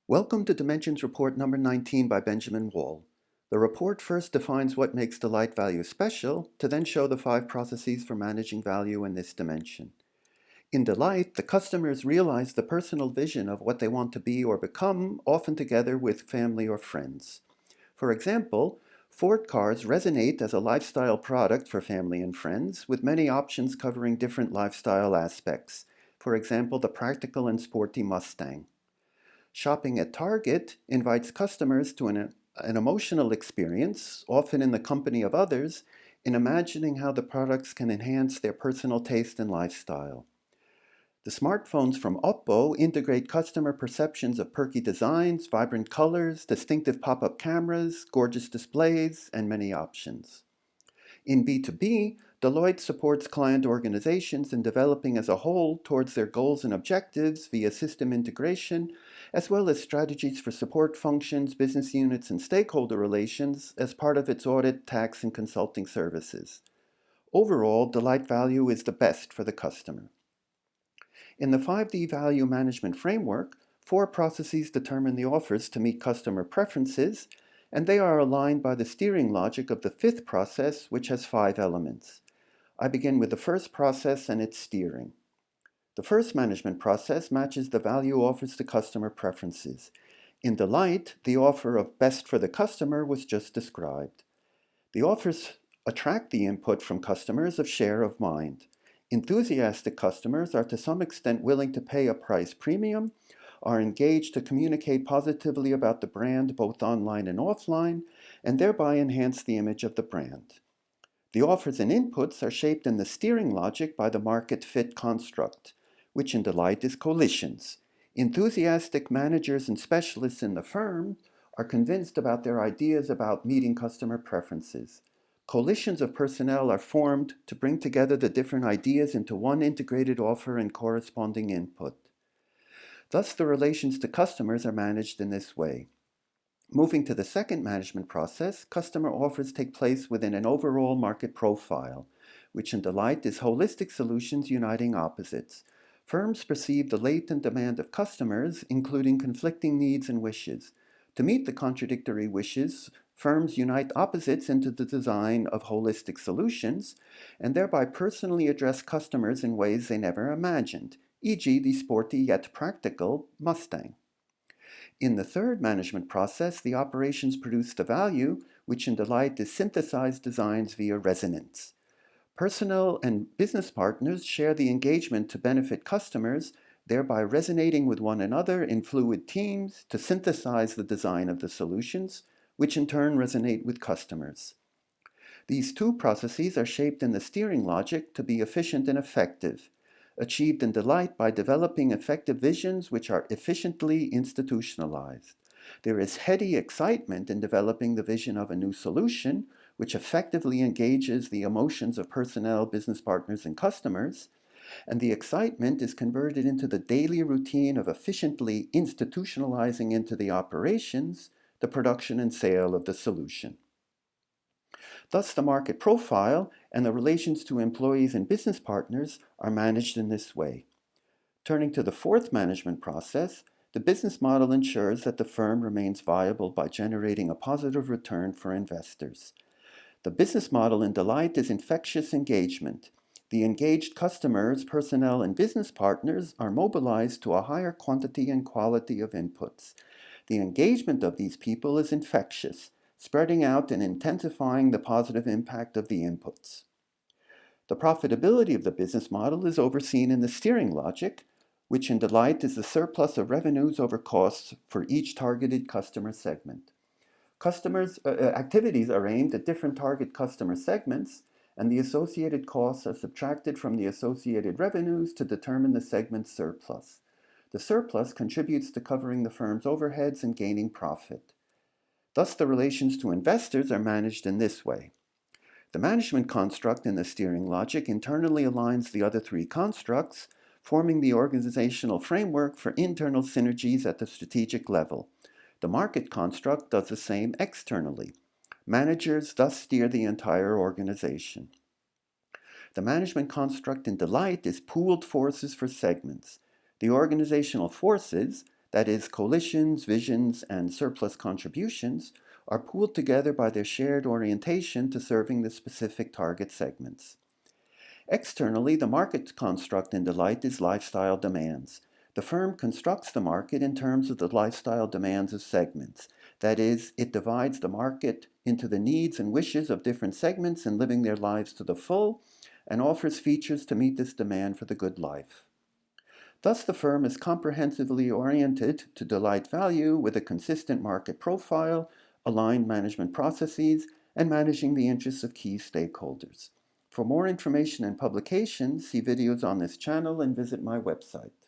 Welcome to Dimensions Report number 19 by Benjamin Wall. The report first defines what makes Delight value special, to then show the 5 processes for managing value in this dimension. In Delight, the customers realize the personal vision of what they want to be or become, often together with family or friends. For example, Ford cars resonate as a lifestyle product for family and friends, with many options covering different lifestyle aspects. For example, the practical and sporty Mustang. Shopping at Target invites customers to an emotional experience, often in the company of others, in imagining how the products can enhance their personal taste and lifestyle. The smartphones from Oppo integrate customer perceptions of perky designs, vibrant colors, distinctive pop-up cameras, gorgeous displays, and many options. In B2B, Deloitte supports client organizations in developing as a whole towards their goals and objectives via system integration, as well as strategies for support functions, business units, and stakeholder relations as part of its audit, tax, and consulting services. Overall, Delight Value is the best for the customer. In the 5D Value Management Framework, 4 processes determine the offers to meet customer preferences, and they are aligned by the steering logic of the 5th process, which has 5 elements. I begin with the first process and its steering. The first management process matches the value offers to customer preferences. In Delight, the offer of best for the customer was just described. The offers attract the input from customers of share of mind. Enthusiastic customers are to some extent willing to pay a price premium, are engaged to communicate positively about the brand both online and offline, and thereby enhance the image of the brand. The offers and inputs are shaped in the steering logic by the market fit construct, which in Delight is coalitions. Enthusiastic managers and specialists in the firm are convinced about their ideas about meeting customer preferences. Coalitions of personnel are formed to bring together the different ideas into one integrated offer and corresponding input. Thus, the relations to customers are managed in this way. Moving to the second management process, customer offers take place within an overall market profile, which in Delight is holistic solutions uniting opposites. Firms perceive the latent demand of customers, including conflicting needs and wishes. To meet the contradictory wishes, firms unite opposites into the design of holistic solutions, and thereby personally address customers in ways they never imagined, e.g. the sporty yet practical Mustang. In the third management process, the operations produce the value, which in Delight is synthesized designs via resonance. Personnel and business partners share the engagement to benefit customers, thereby resonating with one another in fluid teams to synthesize the design of the solutions, which in turn resonate with customers. These 2 processes are shaped in the steering logic to be efficient and effective, achieved in Delight by developing effective visions which are efficiently institutionalized. There is heady excitement in developing the vision of a new solution, which effectively engages the emotions of personnel, business partners, and customers, and the excitement is converted into the daily routine of efficiently institutionalizing into the operations the production and sale of the solution. Thus, the market profile and the relations to employees and business partners are managed in this way. Turning to the 4th management process, the business model ensures that the firm remains viable by generating a positive return for investors. The business model in Delight is infectious engagement. The engaged customers, personnel, and business partners are mobilized to a higher quantity and quality of inputs. The engagement of these people is infectious, spreading out and intensifying the positive impact of the inputs. The profitability of the business model is overseen in the steering logic, which in Delight is the surplus of revenues over costs for each targeted customer segment. Activities are aimed at different target customer segments, and the associated costs are subtracted from the associated revenues to determine the segment's surplus. The surplus contributes to covering the firm's overheads and gaining profit. Thus, the relations to investors are managed in this way. The management construct in the steering logic internally aligns the other 3 constructs, forming the organizational framework for internal synergies at the strategic level. The market construct does the same externally. Managers thus steer the entire organization. The management construct in Delight is pooled forces for segments. The organizational forces, that is, coalitions, visions, and surplus contributions, are pooled together by their shared orientation to serving the specific target segments. Externally, the market construct in Delight is lifestyle demands. The firm constructs the market in terms of the lifestyle demands of segments. That is, it divides the market into the needs and wishes of different segments in living their lives to the full, and offers features to meet this demand for the good life. Thus, the firm is comprehensively oriented to delight value with a consistent market profile, aligned management processes, and managing the interests of key stakeholders. For more information and publications, see videos on this channel and visit my website.